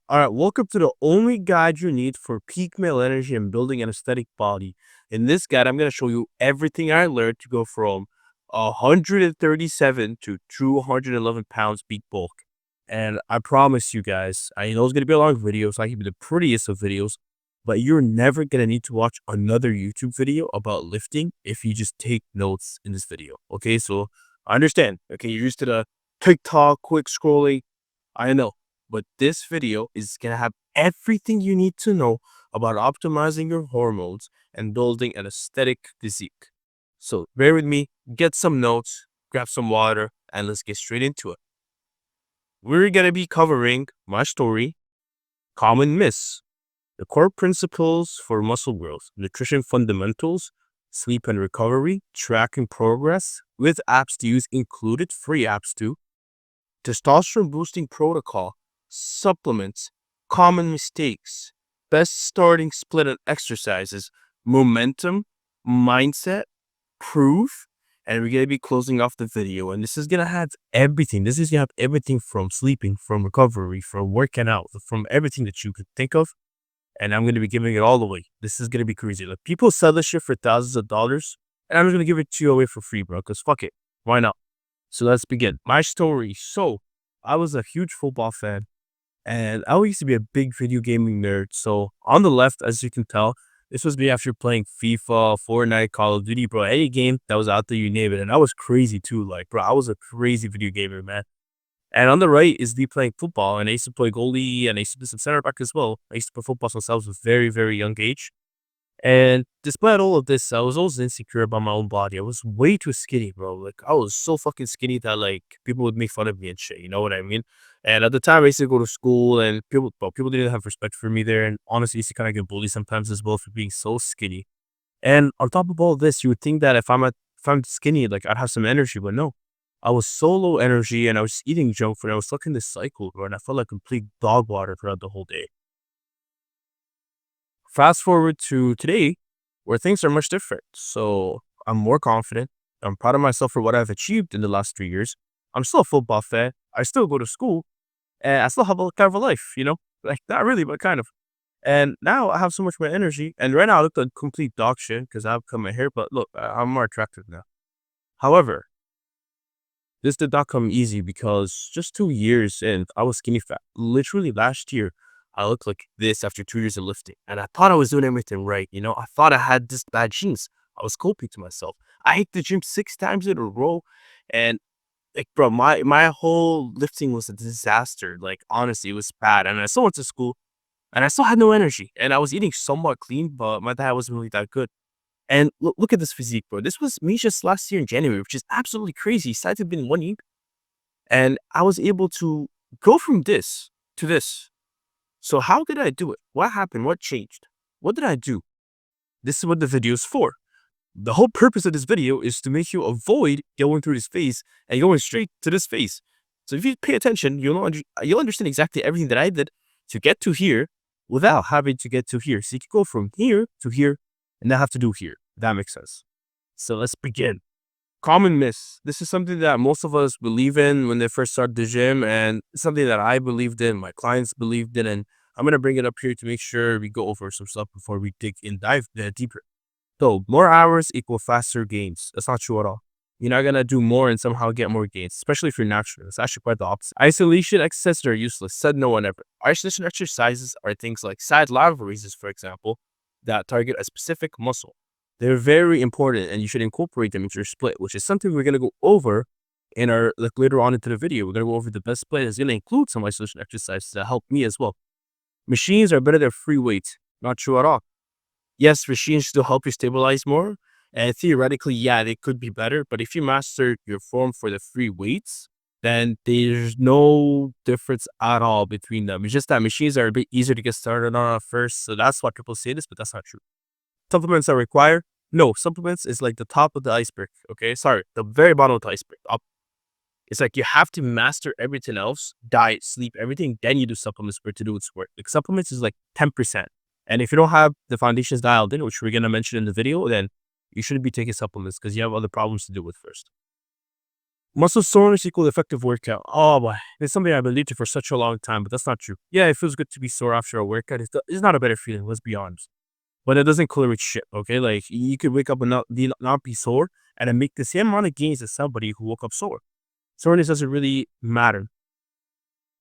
All right, welcome to the only guide you need for peak male energy and building an aesthetic body. In this guide, I'm going to show you everything I learned to go from 137 to 211 pounds peak bulk. And I promise you guys, I know it's going to be a long video, so I can be the prettiest of videos, but you're never going to need to watch another YouTube video about lifting if you just take notes in this video. Okay, so I understand. Okay, you're used to the TikTok, quick scrolling. I know. But this video is going to have everything you need to know about optimizing your hormones and building an aesthetic physique. So bear with me, get some notes, grab some water, and let's get straight into it. We're going to be covering my story, common myths, the core principles for muscle growth, nutrition fundamentals, sleep and recovery, tracking progress with apps to use included, free apps too, testosterone boosting protocol, supplements, common mistakes, best starting split and exercises, momentum, mindset, proof, and we're gonna be closing off the video. And this is gonna have everything. This is gonna have everything from sleeping, from recovery, from working out, from everything that you could think of. And I'm gonna be giving it all away. This is gonna be crazy. Like people sell this shit for thousands of dollars, and I'm just gonna give it to you away for free, bro. Cause fuck it, why not? So let's begin. My story. So I was a huge football fan and I used to be a big video gaming nerd. So on the left, as you can tell, this was me after playing FIFA, Fortnite, Call of Duty, bro. Any game that was out there, you name it. And I was crazy too. Like, bro, I was a crazy video gamer, man. And on the right is me playing football. And I used to play goalie and I used to do some center back as well. I used to play football since I was a very, very young age. And despite all of this, I was always insecure about my own body. I was way too skinny, bro. Like I was so fucking skinny that like people would make fun of me and shit. You know what I mean? And at the time, I used to go to school, and people didn't have respect for me there. And honestly, I used to kind of get bullied sometimes as well for being so skinny. And on top of all this, you would think that if I'm skinny, like I'd have some energy, but no, I was so low energy, and I was eating junk food. And I was stuck in this cycle, bro, and I felt like complete dog water throughout the whole day. Fast forward to today, where things are much different. So I'm more confident. I'm proud of myself for what I've achieved in the last 3 years. I'm still a football fan. I still go to school, and I still have a kind of a life, like not really, but kind of. And now I have so much more energy. And right now I look like complete dog shit because I've cut my hair. But look, I'm more attractive now. However, this did not come easy because just 2 years in, I was skinny fat. Literally last year, I looked like this after 2 years of lifting. And I thought I was doing everything right. I thought I had this bad genes. I was coping to myself. I hit the gym 6 times in a row. And like, bro, my whole lifting was a disaster. Like, honestly, it was bad. And I still went to school and I still had no energy. And I was eating somewhat clean, but my diet wasn't really that good. And look at this physique, bro. This was me just last year in January, which is absolutely crazy. It's had to have been 1 year. And I was able to go from this to this. So how did I do it? What happened? What changed? What did I do? This is what the video is for. The whole purpose of this video is to make you avoid going through this phase and going straight to this phase. So if you pay attention, you'll understand exactly everything that I did to get to here without having to get to here. So you can go from here to here and not have to do here. That makes sense. So let's begin. Common myths. This is something that most of us believe in when they first start the gym, and it's something that I believed in, my clients believed in, and I'm gonna bring it up here to make sure we go over some stuff before we dive deeper. So more hours equal faster gains. That's not true at all. You're not gonna do more and somehow get more gains, especially if you're natural. It's actually quite the opposite. Isolation exercises are useless. Said no one ever. Isolation exercises are things like side lateral raises, for example, that target a specific muscle. They're very important, and you should incorporate them into your split, which is something we're gonna go over in our later on into the video. We're gonna go over the best split. It's gonna include some isolation exercises that help me as well. Machines are better than free weights. Not true at all. Yes, machines still help you stabilize more. And theoretically, yeah, they could be better. But if you master your form for the free weights, then there's no difference at all between them. It's just that machines are a bit easier to get started on at first. So that's why people say this, but that's not true. Supplements are required. No, supplements is like the top of the iceberg. Okay, sorry, the very bottom of the iceberg. Up. It's like you have to master everything else, diet, sleep, everything. Then you do supplements for it to do its work. Like supplements is like 10%. And if you don't have the foundations dialed in, which we're gonna mention in the video, then you shouldn't be taking supplements because you have other problems to deal with first. Muscle soreness equal effective workout. Oh boy, it's something I've believed in for such a long time, but that's not true. Yeah, it feels good to be sore after a workout. It's not a better feeling. Let's be honest. But it doesn't correlate shit. Okay, like you could wake up and not be sore, and then make the same amount of gains as somebody who woke up sore. Soreness doesn't really matter.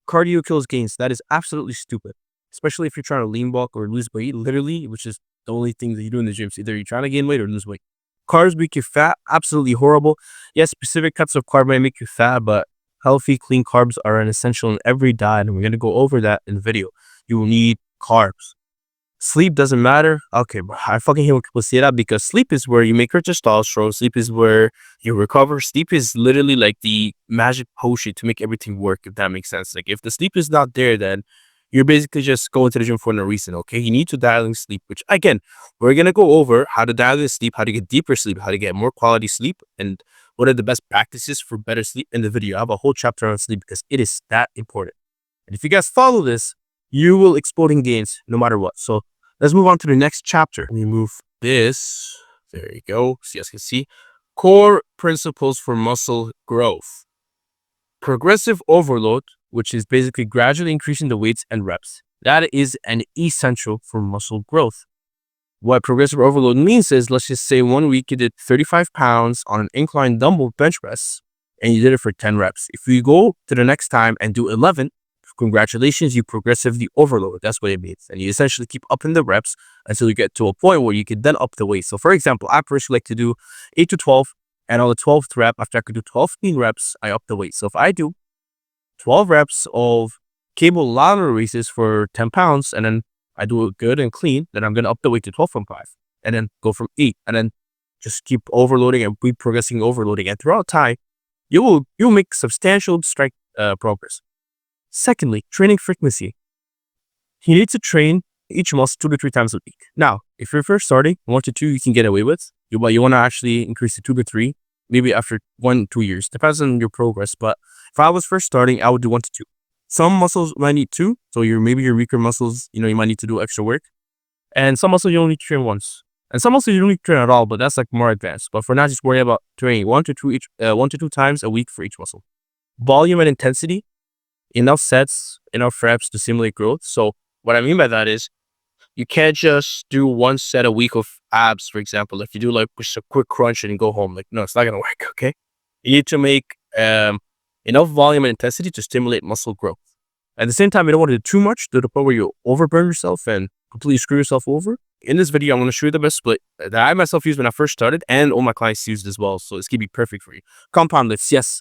Cardio kills gains. That is absolutely stupid. Especially if you're trying to lean bulk or lose weight, literally, which is the only thing that you do in the gym. So either you're trying to gain weight or lose weight. Carbs make you fat. Absolutely horrible. Yes, specific cuts of carb might make you fat, but healthy, clean carbs are an essential in every diet. And we're going to go over that in the video. You will need carbs. Sleep doesn't matter. Okay, bro. I fucking hate when people say that because sleep is where you make your testosterone. Sleep is where you recover. Sleep is literally like the magic potion to make everything work, if that makes sense. Like if the sleep is not there, then you're basically just going to the gym for no reason, okay? You need to dial in sleep, which again, we're gonna go over how to dial in sleep, how to get deeper sleep, how to get more quality sleep, and what are the best practices for better sleep in the video. I have a whole chapter on sleep because it is that important. And if you guys follow this, you will explode in gains no matter what. So let's move on to the next chapter. We move this. There you go. So you guys can see core principles for muscle growth. Progressive overload, which is basically gradually increasing the weights and reps. That is an essential for muscle growth. What progressive overload means is, let's just say 1 week you did 35 pounds on an incline dumbbell bench press and you did it for 10 reps. If you go to the next time and do 11, congratulations, you progressively overload. That's what it means. And you essentially keep upping the reps until you get to a point where you can then up the weight. So for example, I personally like to do 8 to 12, and on the 12th rep, after I could do 12 clean reps, I up the weight. So if I do 12 reps of cable ladder raises for 10 pounds, and then I do it good and clean, then I'm going to up the weight to 12.5, and then go from 8, and then just keep overloading and keep progressing overloading. And throughout time, you'll make substantial strength progress. Secondly, training frequency. You need to train each muscle 2 to 3 times a week. Now, if you're first starting, 1 to 2 you can get away with, but you want to actually increase to 2 to 3, maybe after 1 2 years. Depends on your progress. But if I was first starting, I would do 1 to 2. Some muscles might need 2, so maybe your weaker muscles, you might need to do extra work. And some muscles you only train once. And some muscles you don't need to train at all, but that's like more advanced. But for now, just worry about training 1 to 2 times a week for each muscle. Volume and intensity. Enough sets, enough reps to simulate growth. So what I mean by that is you can't just do 1 set a week of abs, for example. If you do like just a quick crunch and go home, like, no, it's not going to work, okay? You need to make enough volume and intensity to stimulate muscle growth. At the same time, you don't want to do too much to the point where you overburn yourself and completely screw yourself over. In this video, I'm going to show you the best split that I myself used when I first started and all my clients used as well. So it's going to be perfect for you. Compound lifts, yes.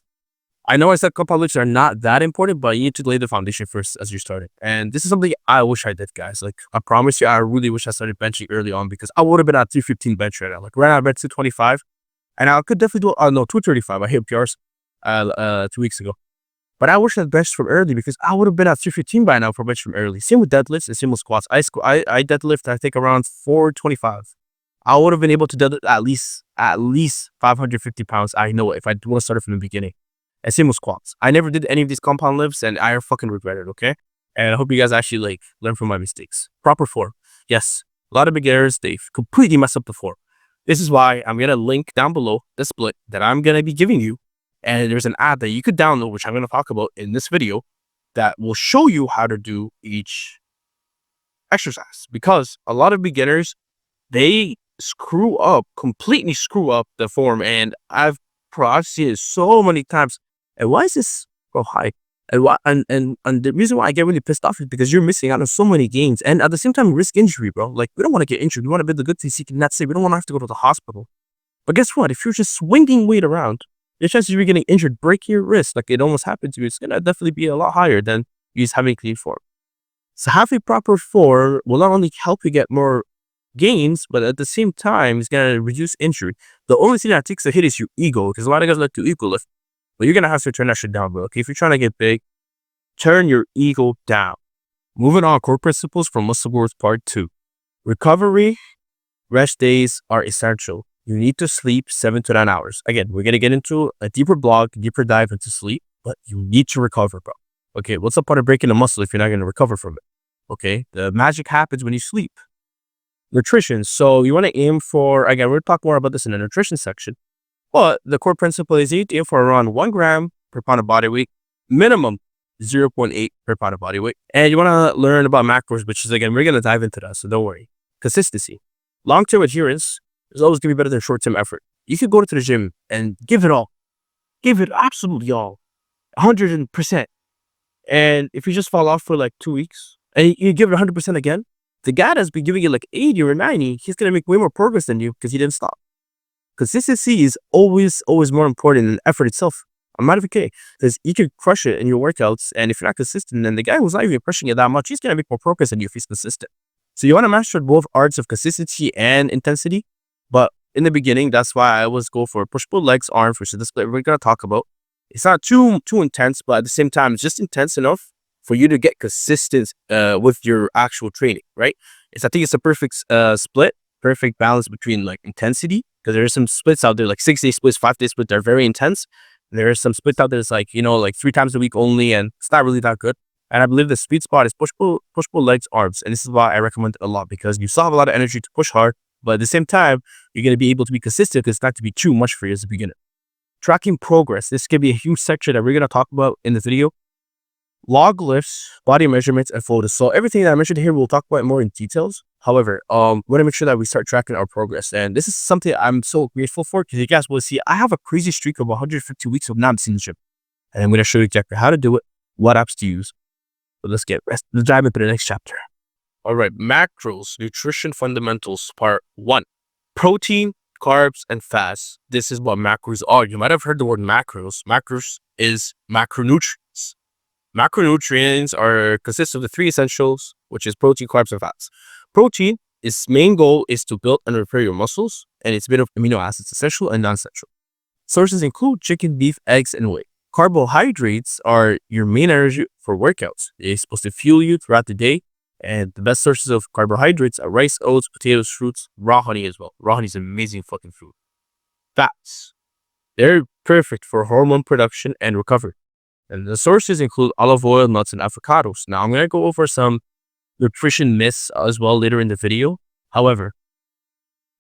I know I said compound lifts are not that important, but you need to lay the foundation first as you're starting. And this is something I wish I did, guys. Like, I promise you, I really wish I started benching early on because I would have been at 315 bench right now. Like, right now, I'm at 225. And I could definitely do, 235. I hit PRs 2 weeks ago. But I wish I had benched from early because I would have been at 315 by now for bench from early. Same with deadlifts and same with squats. I deadlift, I think, around 425. I would have been able to deadlift at least 550 pounds. I know if I want to start it from the beginning. And same with squats. I never did any of these compound lifts and I fucking regret it, okay? And I hope you guys actually learn from my mistakes. Proper form. Yes, a lot of beginners, they completely mess up the form. This is why I'm going to link down below the split that I'm going to be giving you. And there's an app that you could download, which I'm going to talk about in this video, that will show you how to do each exercise. Because a lot of beginners, they completely screw up the form. And I've seen it so many times. And why is this so high? And the reason why I get really pissed off is because you're missing out on so many gains. And at the same time, risk injury, bro. Like, we don't want to get injured. We want to build the good things. That's it. We don't want to have to go to the hospital. But guess what? If you're just swinging weight around, the chances of you getting injured, break your wrist, like it almost happened to you, it's going to definitely be a lot higher than you just having clean form. So having proper form will not only help you get more gains, but at the same time, it's going to reduce injury. The only thing that takes a hit is your ego, because a lot of guys like to ego lift. But you're going to have to turn that shit down, bro. Okay, if you're trying to get big, turn your ego down. Moving on, core principles for muscle growth part 2. Recovery, rest days are essential. You need to sleep 7 to 9 hours. Again, we're going to get into a deeper dive into sleep, but you need to recover, bro. Okay, what's the point of breaking a muscle if you're not going to recover from it? Okay, the magic happens when you sleep. Nutrition. So you want to aim for, again, we'll talk more about this in the nutrition section. But the core principle is you need to aim for around 1 gram per pound of body weight, minimum 0.8 per pound of body weight. And you want to learn about macros, which is, again, we're going to dive into that, so don't worry. Consistency. Long-term adherence is always going to be better than short-term effort. You could go to the gym and give it all. Give it absolutely all. 100%. And if you just fall off for like 2 weeks and you give it 100% again, the guy that's been giving it like 80 or 90, he's going to make way more progress than you because he didn't stop. Consistency is always more important than effort itself. I'm not kidding. Because you can crush it in your workouts, and if you're not consistent, then the guy who's not even crushing it that much, he's going to make more progress than you if he's consistent. So you want to master both arts of consistency and intensity. But in the beginning, that's why I always go for push-pull legs, arms, which is the split we're going to talk about. It's not too intense, but at the same time, it's just intense enough for you to get consistent with your actual training, right? I think it's a perfect split, perfect balance between like intensity, because there are some splits out there, like 6-day splits, 5-day splits, they're very intense. There are some splits out there that's like, like 3 times a week only, and it's not really that good. And I believe the sweet spot is push-pull legs, arms. And this is why I recommend it a lot, because you still have a lot of energy to push hard, but at the same time, you're going to be able to be consistent because it's not to be too much for you as a beginner. Tracking progress. This can be a huge section that we're going to talk about in the video. Log lifts, body measurements, and photos. So everything that I mentioned here, we'll talk about more in details. However, we want to make sure that we start tracking our progress. And this is something I'm so grateful for, because you guys will see I have a crazy streak of 150 weeks of not missing the gym. And I'm going to show you exactly how to do it, what apps to use. So let's dive into the next chapter. All right, macros, nutrition fundamentals, part 1. Protein, carbs, and fats. This is what macros are. You might have heard the word macros. Macros is macronutrients. Macronutrients consist of the 3 essentials, which is protein, carbs, and fats. Protein, its main goal is to build and repair your muscles, and it's made of amino acids, essential and non-essential. Sources include chicken, beef, eggs, and whey. Carbohydrates are your main energy for workouts. They're supposed to fuel you throughout the day, and the best sources of carbohydrates are rice, oats, potatoes, fruits, raw honey as well. Raw honey is an amazing fucking fruit. Fats. They're perfect for hormone production and recovery. And the sources include olive oil, nuts, and avocados. Now, I'm going to go over some nutrition myths as well later in the video. However,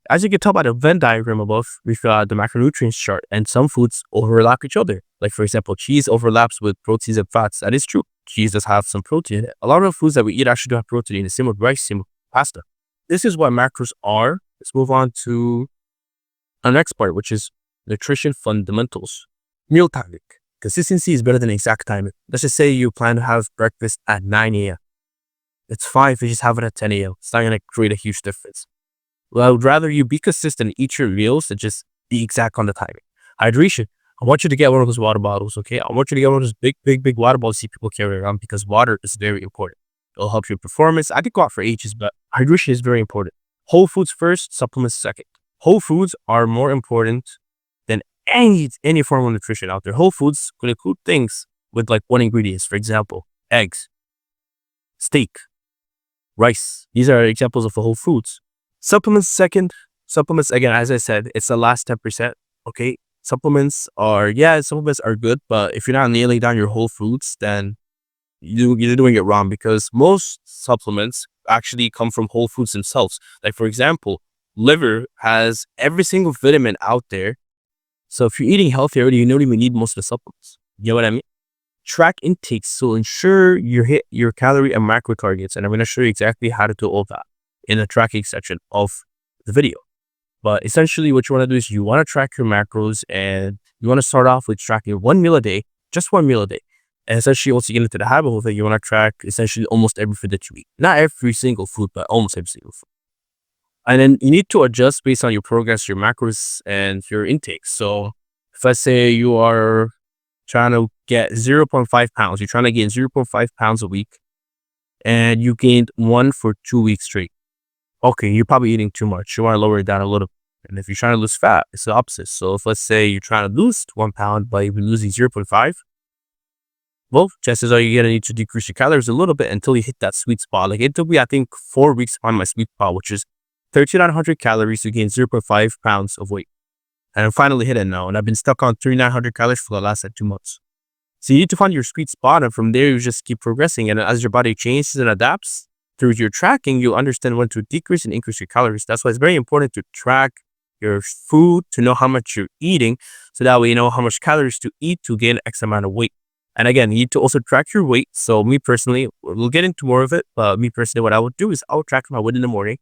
as you can tell by the Venn diagram above, we've got the macronutrients chart, and some foods overlap each other. Like, for example, cheese overlaps with proteins and fats. That is true. Cheese does have some protein in it. A lot of foods that we eat actually do have protein in it. Same with rice, same with pasta. This is what macros are. Let's move on to the next part, which is nutrition fundamentals. Meal timing. Consistency is better than exact timing. Let's just say you plan to have breakfast at 9 a.m. It's fine if you just have it at 10 a.m. It's not going to create a huge difference. Well, I would rather you be consistent and eat your meals than just be exact on the timing. Hydration. I want you to get one of those water bottles, okay? I want you to get one of those big water bottles you see people carry around, because water is very important. It'll help your performance. I could go out for ages, but hydration is very important. Whole foods first, supplements second. Whole foods are more important than any form of nutrition out there. Whole foods could include things with like 1 ingredients. For example, eggs, steak, rice. These are examples of the whole foods. Supplements second. Supplements, again, as I said, it's the last 10%. Okay. Supplements are good, but if you're not nailing down your whole foods, then you're doing it wrong, because most supplements actually come from whole foods themselves. Like, for example, liver has every single vitamin out there. So if you're eating healthy already, you don't even need most of the supplements. You know what I mean? Track intakes. So ensure you hit your calorie and macro targets. And I'm going to show you exactly how to do all that in the tracking section of the video. But essentially what you want to do is you want to track your macros, and you want to start off with tracking 1 meal a day, just 1 meal a day. And essentially once you get into the habit of it, you want to track essentially almost every food that you eat. Not every single food, but almost every single food. And then you need to adjust based on your progress, your macros, and your intakes. So if let's say you are trying to get 0.5 pounds, you're trying to gain 0.5 pounds a week, and you gained 1 for 2 weeks straight. Okay, you're probably eating too much. You want to lower it down a little. And if you're trying to lose fat, it's the opposite. So if let's say you're trying to lose 1 pound, but you've been losing 0.5, well, chances are you're going to need to decrease your calories a little bit until you hit that sweet spot. Like, it took me, I think, 4 weeks on my sweet spot, which is 3,900 calories to gain 0.5 pounds of weight. And I finally hit it now. And I've been stuck on 3,900 calories for the last 2 months. So you need to find your sweet spot, and from there, you just keep progressing. And as your body changes and adapts through your tracking, you'll understand when to decrease and increase your calories. That's why it's very important to track your food to know how much you're eating. So that way you know how much calories to eat to gain X amount of weight. And again, you need to also track your weight. So me personally, we'll get into more of it. But me personally, what I would do is I would track my weight in the morning.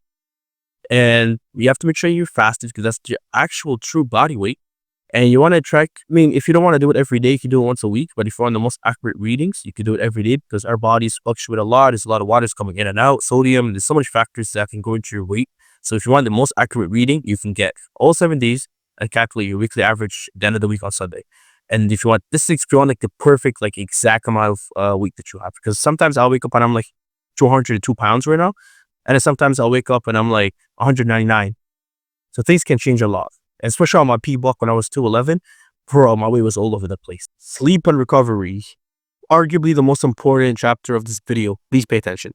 And you have to make sure you're fasted because that's your actual true body weight. And you want to track, I mean, if you don't want to do it every day, you can do it once a week. But if you want the most accurate readings, you can do it every day because our bodies fluctuate a lot. There's a lot of waters coming in and out, sodium. There's so much factors that can go into your weight. So if you want the most accurate reading, you can get all 7 days and calculate your weekly average at the end of the week on Sunday. And if you want this, if you want like the perfect, like exact amount of weight that you have, because sometimes I'll wake up and I'm like 202 pounds right now. And then sometimes I'll wake up and I'm like 199. So things can change a lot. Especially on my P-block when I was 211, bro, my weight was all over the place. Sleep and recovery. Arguably the most important chapter of this video. Please pay attention.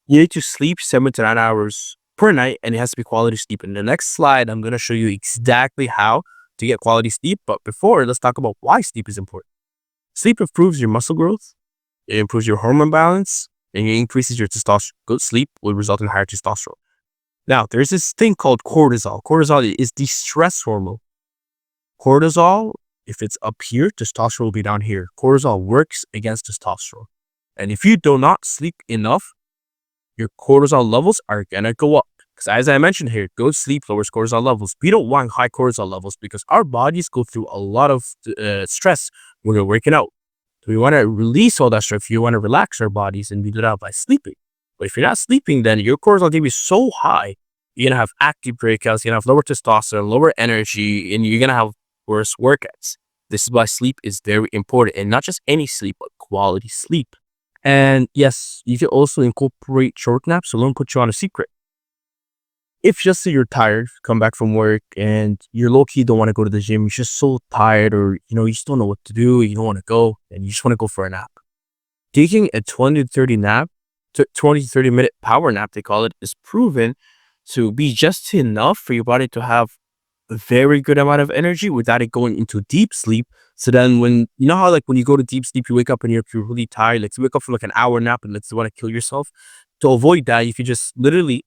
You need to sleep 7 to 9 hours per night, and it has to be quality sleep. In the next slide, I'm going to show you exactly how to get quality sleep. But before, let's talk about why sleep is important. Sleep improves your muscle growth. It improves your hormone balance, and it increases your testosterone. Good sleep will result in higher testosterone. Now, there's this thing called cortisol. Cortisol is the stress hormone. Cortisol, if it's up here, testosterone will be down here. Cortisol works against testosterone. And if you do not sleep enough, your cortisol levels are going to go up. Because as I mentioned here, good sleep lowers cortisol levels. We don't want high cortisol levels because our bodies go through a lot of stress when we're working out. So we want to release all that stress. You want to relax our bodies, and we do that by sleeping. But if you're not sleeping, then your cortisol can be so high, you're going to have active breakouts, you're going to have lower testosterone, lower energy, and you're going to have worse workouts. This is why sleep is very important, and not just any sleep, but quality sleep. And yes, you can also incorporate short naps. So let me put you on a secret. If just say you're tired, come back from work, and you're low-key don't want to go to the gym, you're just so tired, or you just don't know what to do, you don't want to go, and you just want to go for a nap. Taking a 20 to 30 minute power nap, they call it, is proven to be just enough for your body to have a very good amount of energy without it going into deep sleep. So then when how like when you go to deep sleep, you wake up and you're really tired, like you wake up from like an hour nap and let's want to kill yourself. To avoid that, you can just literally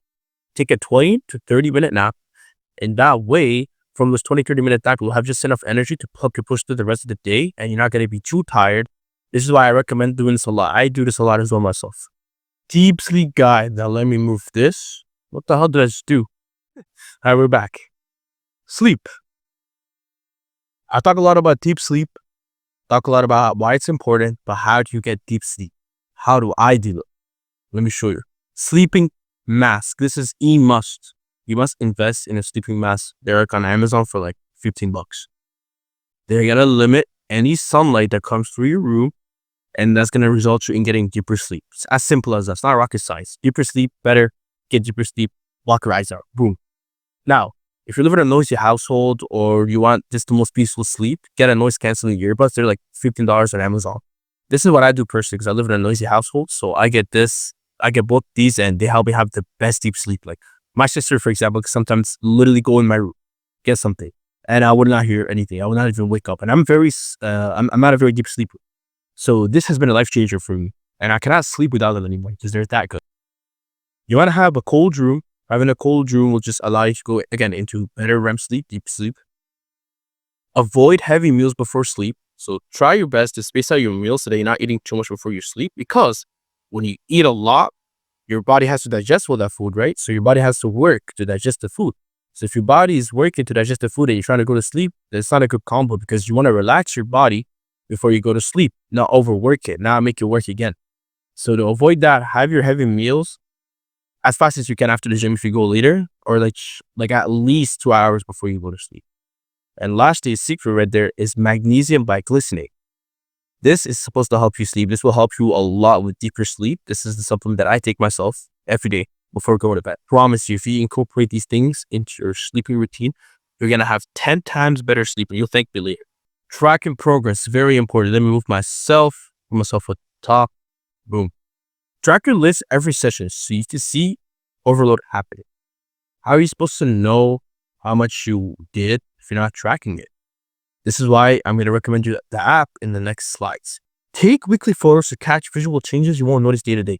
take a 20 to 30 minute nap, and that way from those 20-30 minute nap, you'll have just enough energy to help you push through the rest of the day, and you're not going to be too tired. This is why I recommend doing this a lot. I do this a lot as well myself. Deep sleep guide. Now let me move this. What the hell did I just do? Alright, we're back. Sleep. I talk a lot about deep sleep. Talk a lot about why it's important, but how do you get deep sleep? How do I do it? Let me show you. Sleeping mask. This is a must. You must invest in a sleeping mask. They're on Amazon for like $15. They're gonna limit any sunlight that comes through your room, and that's gonna result you in getting deeper sleep. It's as simple as that. It's not rocket science. Deeper sleep, better. Get deeper sleep. Block your eyes out. Boom. Now, if you live in a noisy household or you want just the most peaceful sleep, get a noise canceling earbuds. They're like $15 on Amazon. This is what I do personally because I live in a noisy household. So I get both these, and they help me have the best deep sleep. Like my sister, for example, sometimes literally go in my room, get something, and I would not hear anything. I would not even wake up. And I'm not a very deep sleeper. So this has been a life changer for me. And I cannot sleep without it anymore because they're that good. You want to have a cold room. Having a cold room will just allow you to go, again, into better REM sleep, deep sleep. Avoid heavy meals before sleep. So try your best to space out your meals so that you're not eating too much before you sleep, because when you eat a lot, your body has to digest all that food, right? So your body has to work to digest the food. So if your body is working to digest the food and you're trying to go to sleep, that's not a good combo, because you want to relax your body before you go to sleep, not overwork it, not make it work again. So to avoid that, have your heavy meals as fast as you can after the gym if you go later, or like at least 2 hours before you go to sleep. And lastly, secret right there is magnesium biglycinate. This is supposed to help you sleep. This will help you a lot with deeper sleep. This is the supplement that I take myself every day before going to bed. Promise you, if you incorporate these things into your sleeping routine, you're going to have 10 times better sleep, and you'll thank me later. Tracking progress, very important. Let me move myself at the top. Boom. Track your list every session so you can see overload happening. How are you supposed to know how much you did if you're not tracking it? This is why I'm going to recommend you the app in the next slides. Take weekly photos to catch visual changes you won't notice day to day.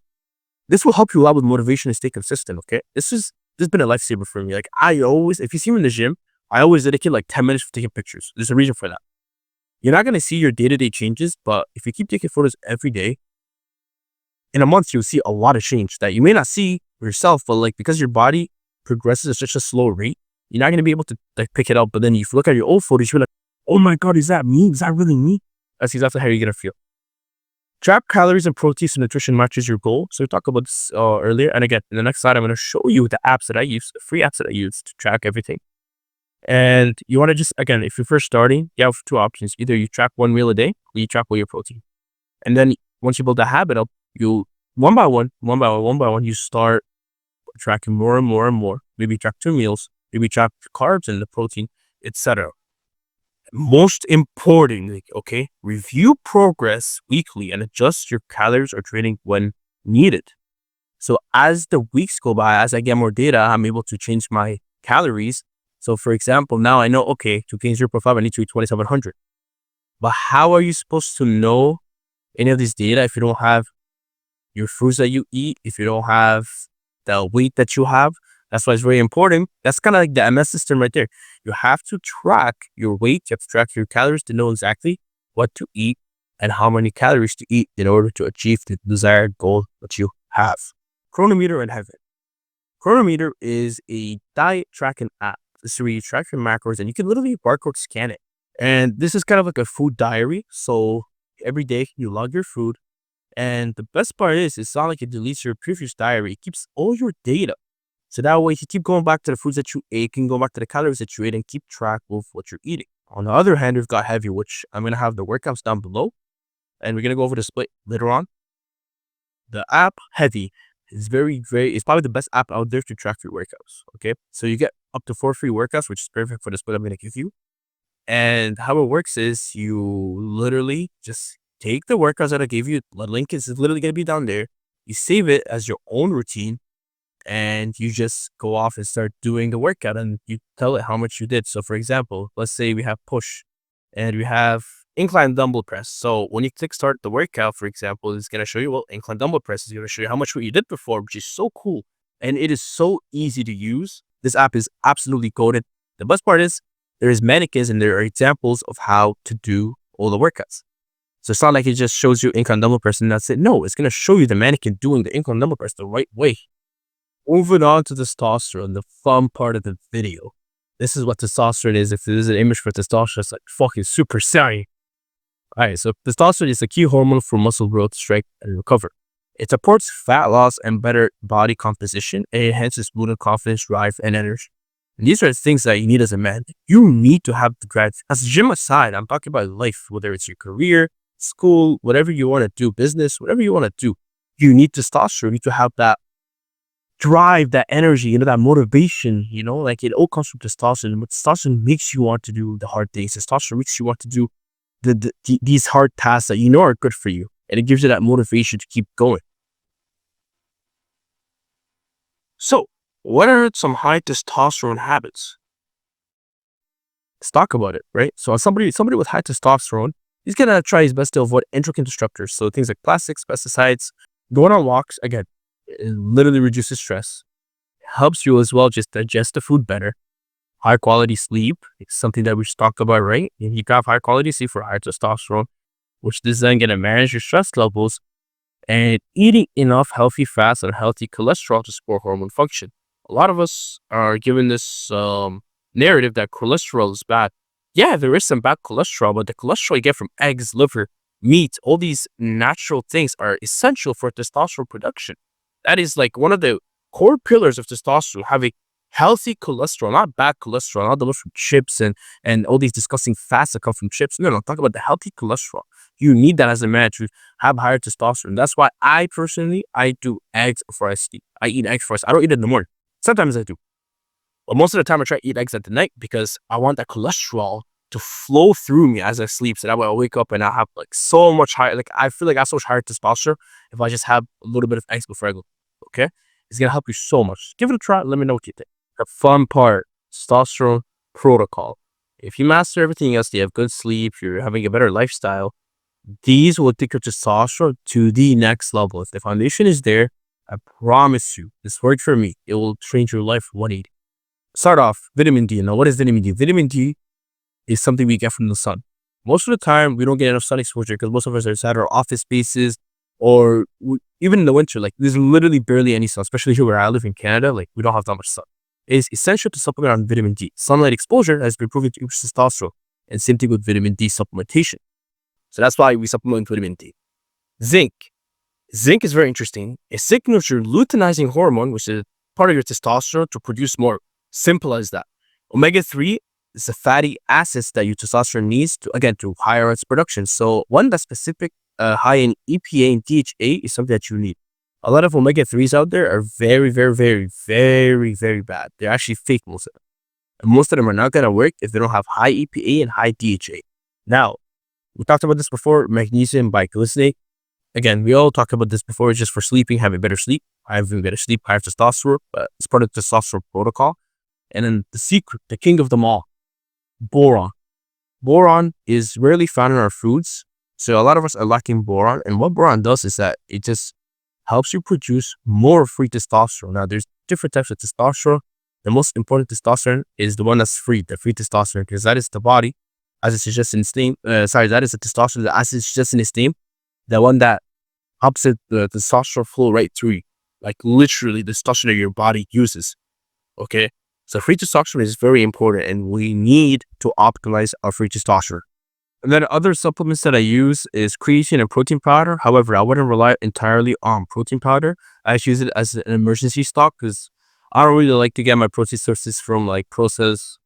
This will help you a lot with motivation and stay consistent, okay? This has been a lifesaver for me. Like I always, if you see me in the gym, I always dedicate like 10 minutes for taking pictures. There's a reason for that. You're not going to see your day-to-day changes, but if you keep taking photos every day, in a month, you'll see a lot of change that you may not see yourself, but like because your body progresses at such a slow rate, you're not going to be able to like pick it up. But then if you look at your old photos, you're like, oh my God, is that me? Is that really me? That's exactly how you're going to feel. Track calories and proteins so nutrition matches your goal. So we talked about this earlier. And again, in the next slide, I'm going to show you the apps that I use, the free apps that I use to track everything. And you want to just, again, if you're first starting, you have two options. Either you track one meal a day or you track all your protein. And then once you build that habit up, you one by one, you start tracking more and more and more. Maybe track 2 meals, maybe track the carbs and the protein, etc. Most importantly, okay, review progress weekly and adjust your calories or training when needed. So as the weeks go by, as I get more data, I'm able to change my calories. So for example, now I know, okay, to gain 0.5, I need to eat 2,700. But how are you supposed to know any of this data if you don't have your foods that you eat, if you don't have the weight that you have? That's why it's very important. That's kind of like the MS system right there. You have to track your weight. You have to track your calories to know exactly what to eat and how many calories to eat in order to achieve the desired goal that you have. Chronometer in heaven. Chronometer is a diet tracking app. This is where you track your macros and you can literally barcode scan it. And this is kind of like a food diary. So every day you log your food. And the best part is, it's not like it deletes your previous diary. It keeps all your data. So that way, you keep going back to the foods that you ate, you can go back to the calories that you ate and keep track of what you're eating. On the other hand, we've got heavy, which I'm going to have the workouts down below. And we're going to go over the split later on. The app Heavy is it's probably the best app out there to track your workouts. Okay. So you get up to 4 free workouts, which is perfect for the split I'm going to give you. And how it works is you literally just take the workouts that I gave you. The link is literally going to be down there. You save it as your own routine and you just go off and start doing the workout and you tell it how much you did. So for example, let's say we have push and we have incline dumbbell press. So when you click start the workout, for example, it's going to show you, well, incline dumbbell press is going to show you how much what you did before, which is so cool. And it is so easy to use. This app is absolutely coded. The best part is there is mannequins and there are examples of how to do all the workouts. So it's not like it just shows you incline dumbbell press and that's it. No, it's going to show you the mannequin doing the incline dumbbell press the right way. Moving on to testosterone, the fun part of the video. This is what testosterone is. If there's an image for testosterone, it's like fucking super saiyan. Alright, so testosterone is a key hormone for muscle growth, strength, and recovery. It supports fat loss and better body composition. It enhances mood and confidence, drive, and energy. And these are the things that you need as a man. You need to have the drive. As gym aside, I'm talking about life, whether it's your career, school, whatever you want to do, business, whatever you want to do. You need testosterone. You need to have that drive, that energy, that motivation, like it all comes from testosterone. But testosterone makes you want to do the hard things. Testosterone makes you want to do these hard tasks that are good for you. And it gives you that motivation to keep going. So, what are some high testosterone habits? Let's talk about it, right? So somebody with high testosterone, he's going to try his best to avoid endocrine disruptors. So things like plastics, pesticides, going on walks, again, it literally reduces stress. It helps you as well just digest the food better. High quality sleep, it's something that we should talk about, right? If you have high quality sleep for high testosterone, which is then going to manage your stress levels, and eating enough healthy fats and healthy cholesterol to support hormone function. A lot of us are given this narrative that cholesterol is bad. Yeah, there is some bad cholesterol, but the cholesterol you get from eggs, liver, meat, all these natural things are essential for testosterone production. That is like one of the core pillars of testosterone, having healthy cholesterol, not bad cholesterol, not the one from chips and all these disgusting fats that come from chips. No, talk about the healthy cholesterol. You need that as a man to have higher testosterone. That's why I do eggs before I sleep. I eat eggs first. I don't eat it in the morning. Sometimes I do. But most of the time I try to eat eggs at the night because I want that cholesterol to flow through me as I sleep. So that way I wake up and I have like so much higher, like I feel like I have so much higher testosterone if I just have a little bit of eggs before I go. Okay? It's going to help you so much. Give it a try. Let me know what you think. The fun part, testosterone protocol. If you master everything else, you have good sleep, you're having a better lifestyle, these will take your testosterone to the next level. If the foundation is there, I promise you, this worked for me. It will change your life 180. Start off, vitamin D. Now, what is vitamin D? Vitamin D is something we get from the sun. Most of the time, we don't get enough sun exposure because most of us are at our office spaces, or even in the winter, like there's literally barely any sun, especially here where I live in Canada. Like we don't have that much sun. It's essential to supplement on vitamin D. Sunlight exposure has been proven to increase testosterone, and same thing with vitamin D supplementation. So that's why we supplement vitamin D. Zinc. Zinc is very interesting. It signals your luteinizing hormone, which is part of your testosterone, to produce more. Simple as that. Omega-3 is the fatty acids that your testosterone needs to higher its production. So one that's specific, high in EPA and DHA is something that you need. A lot of omega-3s out there are very, very, very, very, very bad. They're actually fake, most of them. And most of them are not going to work if they don't have high EPA and high DHA. Now, we talked about this before, magnesium biglycinate. Again, we all talked about this before. It's just for sleeping, having better sleep, having better sleep, higher testosterone, but it's part of the testosterone protocol. And then the secret, the king of them all, boron. Boron is rarely found in our foods. So a lot of us are lacking boron. And what boron does is that it just helps you produce more free testosterone. Now, there's different types of testosterone. The most important testosterone is the one that's free, the free testosterone, because that is the body, as it suggests in its name. That is the testosterone, as it suggests in its name. The one that helps the testosterone flow right through you. Like literally the testosterone that your body uses. Okay? So free testosterone is very important, and we need to optimize our free testosterone. And then other supplements that I use is creatine and protein powder. However, I wouldn't rely entirely on protein powder. I just use it as an emergency stock because I don't really like to get my protein sources from like processed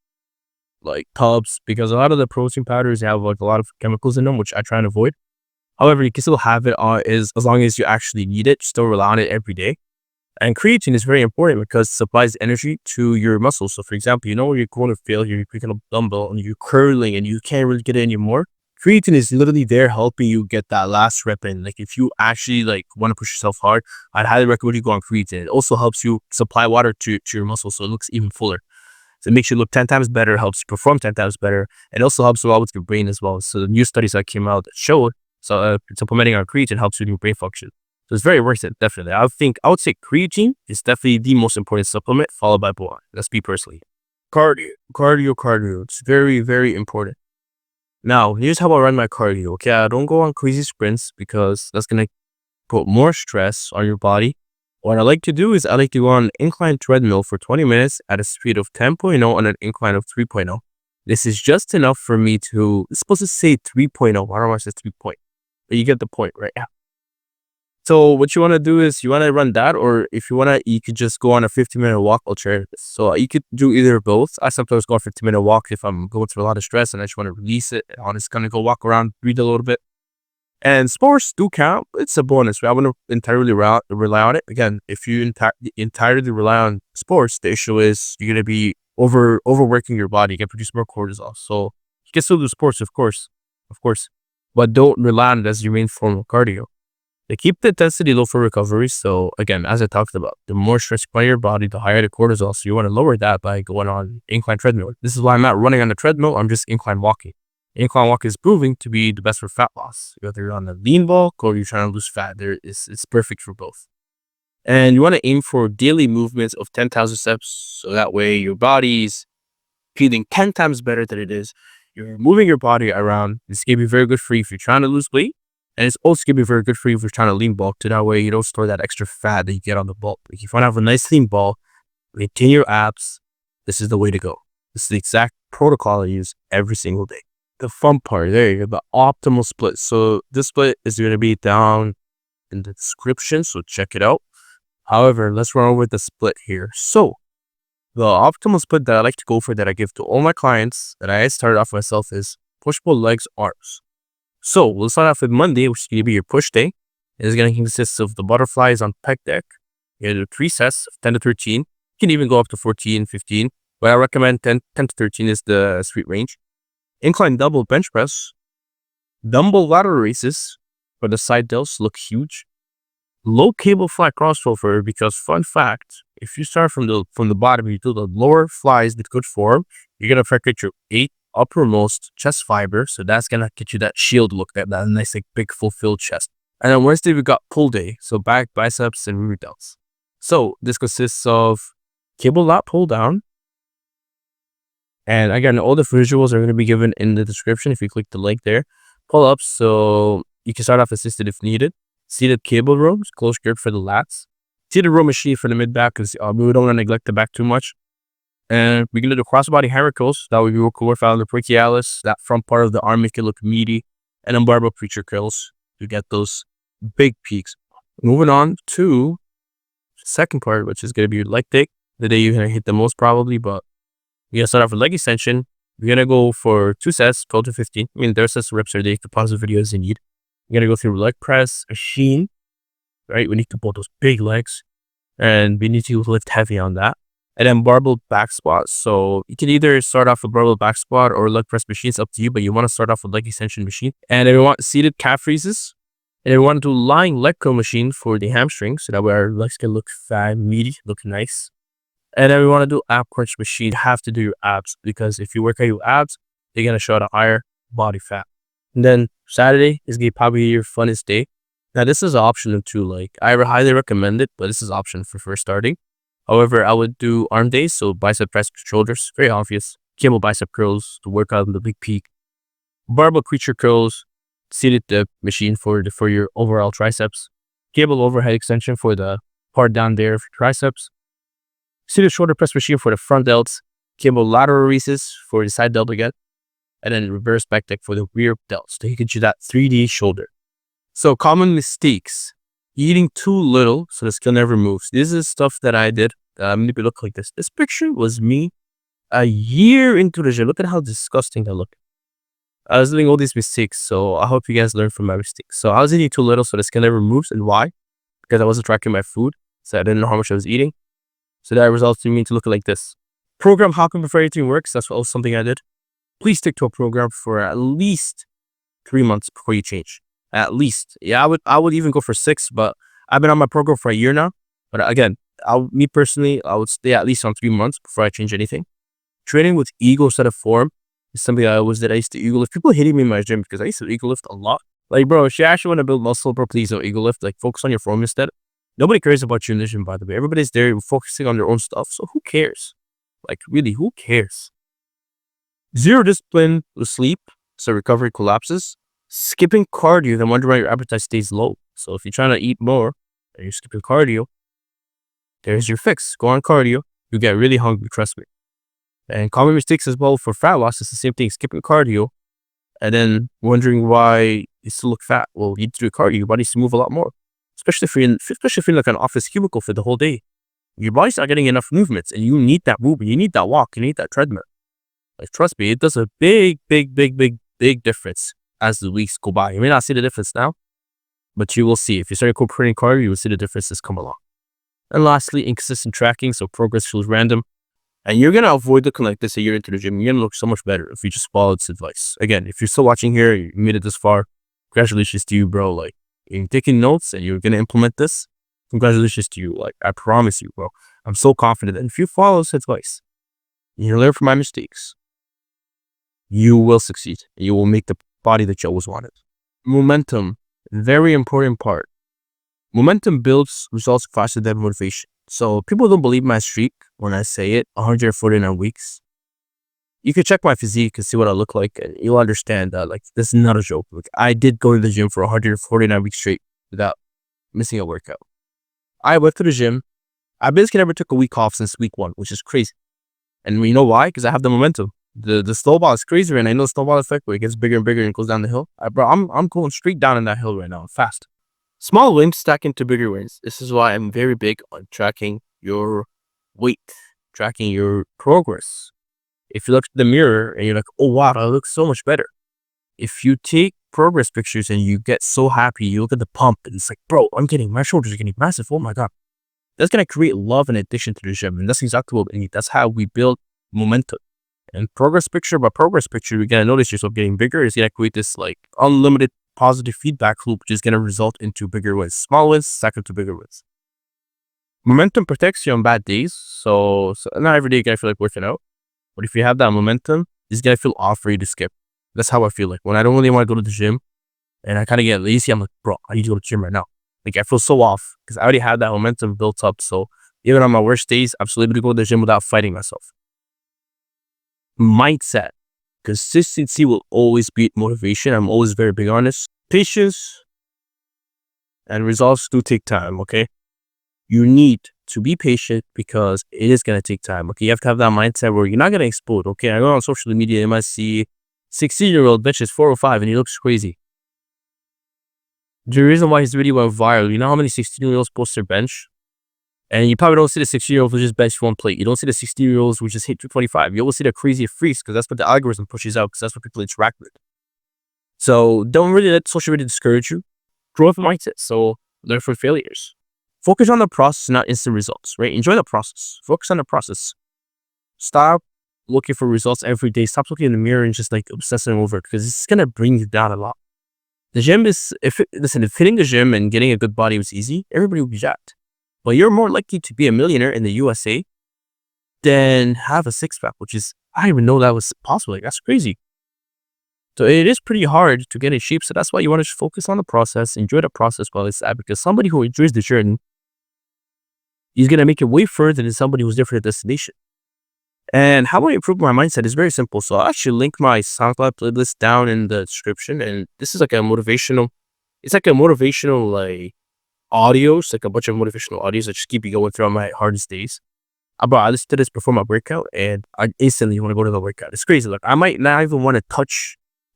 like tubs, because a lot of the protein powders have like a lot of chemicals in them, which I try and avoid. However, you can still have it as long as you actually need it. Still rely on it every day. And creatine is very important because it supplies energy to your muscles. So, for example, when you're going to fail, you're picking up a dumbbell and you're curling and you can't really get it anymore. Creatine is literally there helping you get that last rep in. Like if you actually like want to push yourself hard, I'd highly recommend you go on creatine. It also helps you supply water to your muscles, so it looks even fuller. So it makes you look 10 times better, helps you perform 10 times better, and also helps a lot with your brain as well. So the new studies that came out that showed supplementing our creatine helps with your brain function. So it's very worth it, definitely. I would say creatine is definitely the most important supplement, followed by boron. That's me personally. Cardio. It's very, very important. Now, here's how I run my cardio. Okay, I don't go on crazy sprints because that's gonna put more stress on your body. What I like to do is I like to go on an incline treadmill for 20 minutes at a speed of 10.0 and an incline of 3.0. This is just enough for me to, it's supposed to say 3.0. I don't want to say 3.0. But you get the point, right? Yeah. So what you want to do is you want to run that, or if you want to, you could just go on a 15-minute walk alternative. So you could do either or both. I sometimes go on a 15-minute walk if I'm going through a lot of stress and I just want to release it. I'm just going to go walk around, breathe a little bit. And sports do count. It's a bonus. I wouldn't entirely rely on it. Again, if you entirely rely on sports, the issue is you're going to be overworking your body. You can produce more cortisol. So you can still do sports, of course, but don't rely on it as your main form of cardio. They keep the intensity low for recovery. So again, as I talked about, the more stress you put on your body, the higher the cortisol. So you want to lower that by going on incline treadmill. This is why I'm not running on the treadmill. I'm just incline walking. Incline walk is proving to be the best for fat loss. Whether you're on a lean bulk or you're trying to lose fat, it's perfect for both. And you want to aim for daily movements of 10,000 steps. So that way your body's feeling 10 times better than it is. You're moving your body around. It's going to be very good for you if you're trying to lose weight. And it's also going to be very good for you if you're trying to lean bulk. To that way you don't store that extra fat that you get on the bulk. Like if you want to have a nice lean bulk, maintain your abs, this is the way to go. This is the exact protocol I use every single day. The fun part, there you go, the optimal split. So this split is going to be down in the description, so check it out. However, let's run over the split here. So the optimal split that I like to go for, that I give to all my clients, that I started off myself, is push-pull legs, arms. So we'll start off with Monday, which is going to be your push day. It's going to consist of the butterflies on pec deck. You're going to do 3 sets of 10 to 13. You can even go up to 14, 15. But I recommend 10 to 13 is the sweet range. Incline double bench press. Dumbbell lateral raises for the side delts look huge. Low cable fly crossover, because fun fact, if you start from the bottom, you do the lower flies with good form, you're going to affect your 8 uppermost chest fiber. So that's going to get you that shield look, that nice like big fulfilled chest. And then Wednesday we got pull day. So back, biceps, and rear delts. So this consists of cable lat pull down, And again, all the visuals are going to be given in the description if you click the link there. Pull-ups, so you can start off assisted if needed. Seated cable rows, close grip for the lats. Seated row machine for the mid-back because we don't want to neglect the back too much. And we're going to do crossbody hammer curls. That way we will work out the brachialis, that front part of the arm, make it look meaty. And then barbell preacher curls to get those big peaks. Moving on to the second part, which is going to be your leg day. The day you're going to hit the most probably, but we're going to start off with leg extension. We're going to go for 2 sets, 12 to 15. I mean, there's sets reps are there. You can pause the video as you need. We're going to go through leg press, machine, right? We need to pull those big legs and we need to lift heavy on that. And then barbell back squat. So you can either start off with barbell back squat or leg press machines, up to you, but you want to start off with leg extension machine. And then we want seated calf raises. And then we want to do lying leg curl machine for the hamstrings, so that way our legs can look fat, meaty, look nice. And then we want to do ab crunch machine. You have to do your abs because if you work out your abs, they're going to show the higher body fat. And then Saturday is going to probably be your funnest day. Now, this is optional too. Like, I highly recommend it, but this is option for first starting. However, I would do arm days, so bicep press, shoulders, very obvious. Cable bicep curls to work out the big peak. Barbell creature curls, seated machine for your overall triceps. Cable overhead extension for the part down there for triceps. Seated shoulder press machine for the front delts. Cable lateral raises for the side delt again. And then reverse back deck for the rear delts. So you can do that 3D shoulder. So common mistakes. Eating too little so the skill never moves. This is stuff that I did. Maybe look like this. This picture was me a year into the gym. Look at how disgusting I look. I was doing all these mistakes, so I hope you guys learn from my mistakes. So I was eating too little so the skill never moves. And why? Because I wasn't tracking my food, so I didn't know how much I was eating. So that results in me to look like this. Program how come before everything works. That's also something I did. Please stick to a program for at least 3 months before you change. At least. Yeah, I would even go for 6, but I've been on my program for a year now. But again, me personally, I would stay at least on 3 months before I change anything. Training with ego instead of form is something I always did. I used to ego lift. People hating me in my gym because I used to ego lift a lot. Like, bro, if you actually want to build muscle, bro, please don't ego lift. Like, focus on your form instead. Nobody cares about you in the gym, by the way. Everybody's there focusing on their own stuff. So who cares? Like, really, who cares? Zero discipline with sleep, so recovery collapses. Skipping cardio, then wonder why your appetite stays low. So if you're trying to eat more and you're skipping cardio, there's your fix. Go on cardio. You get really hungry, trust me. And common mistakes as well for fat loss is the same thing. Skipping cardio and then wondering why you still look fat. Well, you need to do cardio. Your body needs to move a lot more. Especially if you're in like an office cubicle for the whole day. Your body's not getting enough movements and you need that movement. You need that walk. You need that treadmill. Like, trust me, it does a big difference as the weeks go by. You may not see the difference now, but you will see. If you start incorporating cardio, you will see the differences come along. And lastly, inconsistent tracking, so progress feels random. And you're going to avoid looking like this a year into the gym. You're going to look so much better if you just follow this advice. Again, if you're still watching here, you made it this far, congratulations to you, bro. Like, you're taking notes and you're going to implement this. Congratulations to you. Like, I promise you, bro. I'm so confident that if you follow this advice, and you learn from my mistakes, you will succeed. You will make the body that you always wanted. Momentum, very important part. Momentum builds results faster than motivation. So people don't believe my streak when I say it, 149 weeks. You can check my physique and see what I look like, and you'll understand that, like, this is not a joke. Like, I did go to the gym for 149 weeks straight without missing a workout. I went to the gym. I basically never took a week off since week 1, which is crazy. And you know why? Because I have the momentum. The snowball is crazy, and I know the snowball effect where it gets bigger and bigger and goes down the hill. Bro, I'm going straight down in that hill right now, fast. Small wins stack into bigger wins. This is why I'm very big on tracking your weight, tracking your progress. If you look in the mirror and you're like, oh wow, I look so much better. If you take progress pictures and you get so happy, you look at the pump and it's like, bro, my shoulders are getting massive. Oh my God. That's going to create love and addiction to the gym. And that's exactly what we need. That's how we build momentum. And progress picture by progress picture, you're going to notice yourself getting bigger. It's going to create this like unlimited positive feedback loop, which is going to result into bigger wins. Small wins stack into bigger wins. Momentum protects you on bad days. So not every day you're going to feel like working out. But if you have that momentum, it's going to feel off for you to skip. That's how I feel like. When I don't really want to go to the gym and I kind of get lazy, I'm like, bro, I need to go to the gym right now. Like, I feel so off because I already had that momentum built up. So even on my worst days, I'm still able to go to the gym without fighting myself. mindset. Consistency will always beat motivation. I'm always very big on this. Patience and results do take time, okay? You need to be patient because it is going to take time, okay? You have to have that mindset where you're not going to explode, okay? I go on social media, you might see 16-year-old benches 405 and he looks crazy. The reason why his video went viral, you know how many 16-year-olds post their bench? And you probably don't see the 16-year-olds who just bench one plate. You don't see the 16-year-olds who just hit 225. You always see the crazy freaks because that's what the algorithm pushes out because that's what people interact with. So don't really let social media discourage you. Grow up mindset. So learn from failures. Focus on the process, not instant results, right? Enjoy the process. Focus on the process. Stop looking for results every day. Stop looking in the mirror and just like obsessing over it because it's going to bring you down a lot. The gym is, if hitting the gym and getting a good body was easy, everybody would be jacked. But you're more likely to be a millionaire in the USA than have a six-pack, which is, I didn't even know that was possible. Like, that's crazy. So it is pretty hard to get in shape. So that's why you want to focus on the process, enjoy the process while it's at, because somebody who enjoys the journey is going to make it way further than somebody who's there for the destination. And how I improve my mindset is very simple. So I'll actually link my SoundCloud playlist down in the description. And this is like a motivational, it's like a motivational like audios, like a bunch of motivational audios that just keep me going throughout my hardest days. Bro, I listened to this before my workout and I instantly want to go to the workout. It's crazy. Like I might not even want to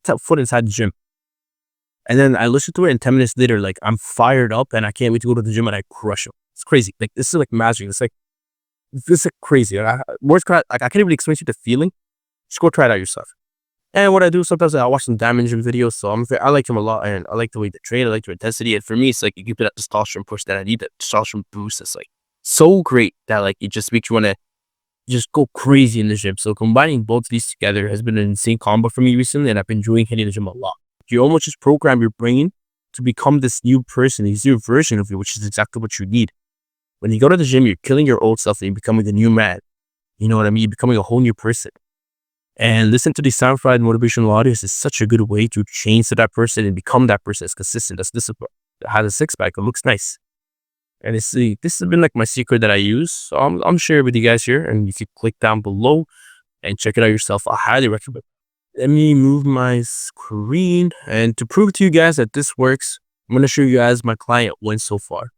step foot inside the gym. And then I listen to it and 10 minutes later, like I'm fired up and I can't wait to go to the gym and I crush it. It's crazy. Like this is like magic. This is crazy. Words can't, like I can't even explain to you the feeling. Just go try it out yourself. And what I do sometimes, I watch some damage videos. So I like him a lot, and I like the way they train. I like their intensity. And for me, it's like you give that testosterone push that I need, that testosterone boost. That's like so great that like it just makes you want to just go crazy in the gym. So combining both these together has been an insane combo for me recently, and I've been enjoying hitting the gym a lot. You almost just program your brain to become this new person, this new version of you, which is exactly what you need. When you go to the gym, you're killing your old self and you're becoming the new man. You know what I mean? You're becoming a whole new person. And listen to these SoundCloud motivational audios is such a good way to change to that person and become that person that's consistent, that's disciplined, that has a six-pack, it looks nice. And this has been like my secret that I use. So I'm sharing with you guys here, and you can click down below and check it out yourself. I highly recommend. Let me move my screen. And to prove to you guys that this works, I'm going to show you guys my client wins so far.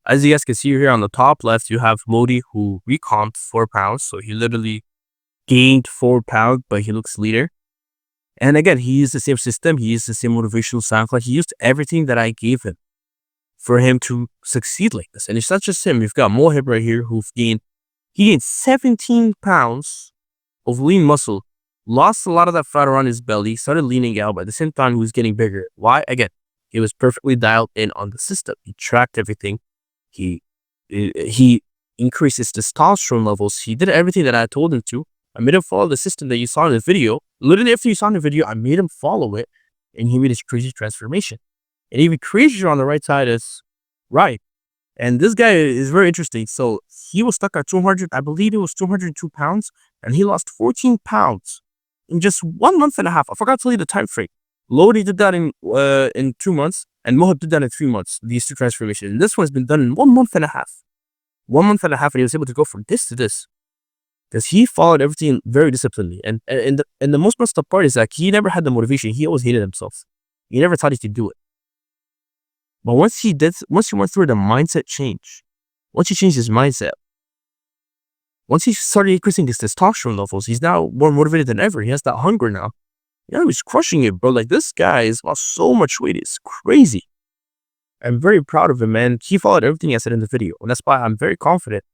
As you guys can see here on the top left, you have Modi who recomped 4 pounds. So he literally gained 4 pounds, but he looks leaner. And again, he used the same system. He used the same motivational SoundCloud. He used everything that I gave him for him to succeed like this. And it's not just him. You've got Mohib right here he gained 17 pounds of lean muscle, lost a lot of that fat around his belly, started leaning out, but at the same time, he was getting bigger. Why? Again, he was perfectly dialed in on the system. He tracked everything. He increased his testosterone levels. He did everything that I told him to. I made him follow the system that you saw in the video. Literally, after you saw in the video, I made him follow it, and he made his crazy transformation. And even crazier on the right side is right. And this guy is very interesting. So he was stuck at 200, I believe it was 202 pounds, and he lost 14 pounds in just 1 month and a half. I forgot to tell you the time frame. Lodi did that in 2 months, and Mohab did that in 3 months, these two transformations. And this one's been done in 1 month and a half. 1 month and a half, and he was able to go from this to this. Because he followed everything very disciplinedly. And the most messed up part is that he never had the motivation. He always hated himself. He never thought he could do it. But once he went through the mindset change, once he changed his mindset, once he started increasing his testosterone levels, he's now more motivated than ever. He has that hunger now. You know, he's crushing it, bro. Like, this guy has lost so much weight. It's crazy. I'm very proud of him, man. He followed everything I said in the video. And that's why I'm very confident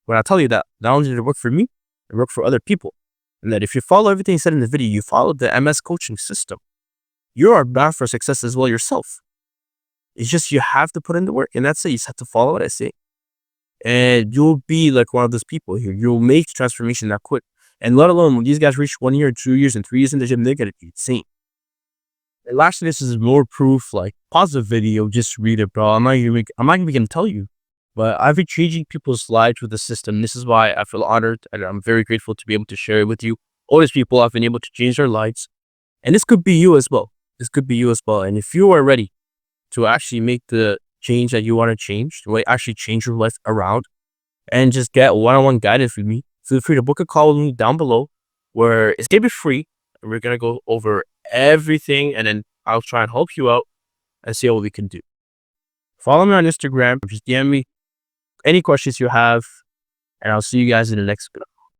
when I tell you that not only did it work for me, it worked for other people. And that if you follow everything I said in the video, you follow the MS coaching system, you are bound for success as well yourself. It's just you have to put in the work. And that's it. You just have to follow what I say. And you'll be like one of those people here. You'll make transformation that quick. And let alone when these guys reach 1 year, 2 years, and 3 years in the gym, they're going to be insane. And lastly, this is more proof. Like, pause the video, just read it, bro. I'm not even going to tell you. But I've been changing people's lives with the system. This is why I feel honored, and I'm very grateful to be able to share it with you. All these people have been able to change their lives. And this could be you as well. This could be you as well. And if you are ready to actually make the change that you want to change, to actually change your life around, and just get one-on-one guidance with me, feel free to book a call with me down below. where it's gonna be free. And we're gonna go over everything, and then I'll try and help you out and see what we can do. Follow me on Instagram. Just DM me any questions you have, and I'll see you guys in the next video.